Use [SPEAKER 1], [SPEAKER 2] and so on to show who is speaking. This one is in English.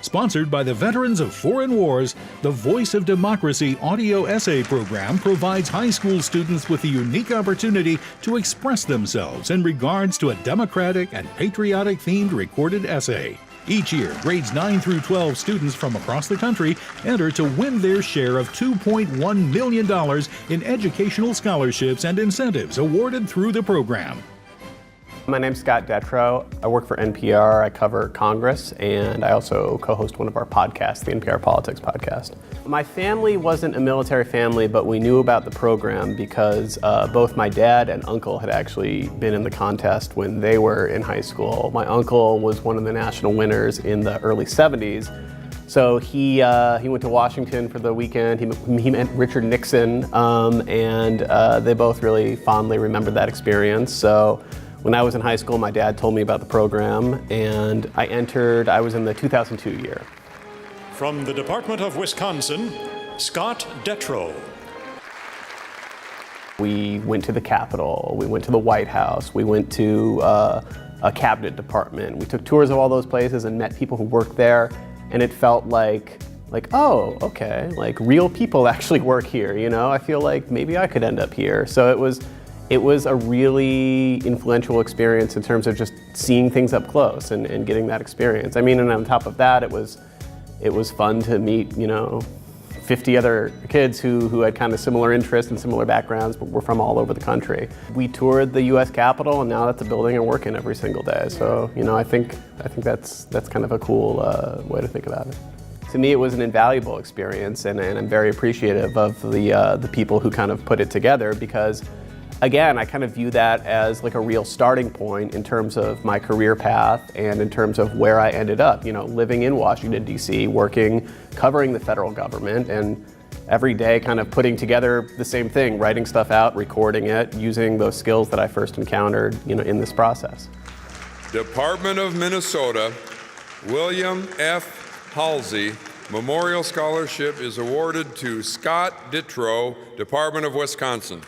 [SPEAKER 1] Sponsored by the Veterans of Foreign Wars, the Voice of Democracy audio essay program provides high school students with the unique opportunity to express themselves in regards to a democratic and patriotic-themed recorded essay. Each year, grades 9 through 12 students from across the country enter to win their share of $2.1 million in educational scholarships and incentives awarded through the program.
[SPEAKER 2] My name's Scott Detrow. I work for NPR. I cover Congress, and I also co-host one of our podcasts, the NPR Politics podcast. My family wasn't a military family, but we knew about the program because both my dad and uncle had actually been in the contest when they were in high school. My uncle was one of the national winners in the early 70s. So he went to Washington for the weekend. He met Richard Nixon, and they both really fondly remembered that experience. So when I was in high school, my dad told me about the program, and I was in the 2002 year.
[SPEAKER 3] From the Department of Wisconsin, Scott Detrow.
[SPEAKER 2] We went to the Capitol, we went to the White House, we went to a cabinet department. We took tours of all those places and met people who worked there, and it felt like, oh, okay, like real people actually work here, you know? I feel like maybe I could end up here. So it was a really influential experience in terms of just seeing things up close and getting that experience. I mean, and on top of that, it was fun to meet, 50 other kids who had kind of similar interests and similar backgrounds, but were from all over the country. We toured the U.S. Capitol, and now that's a building I work in every single day. So, I think that's kind of a cool way to think about it. To me, it was an invaluable experience, and I'm very appreciative of the people who kind of put it together because, again, I kind of view that as like a real starting point in terms of my career path and in terms of where I ended up, living in Washington, D.C., covering the federal government, and every day kind of putting together the same thing, writing stuff out, recording it, using those skills that I first encountered, in this process.
[SPEAKER 4] Department of Minnesota, William F. Halsey Memorial Scholarship is awarded to Scott Detrow, Department of Wisconsin.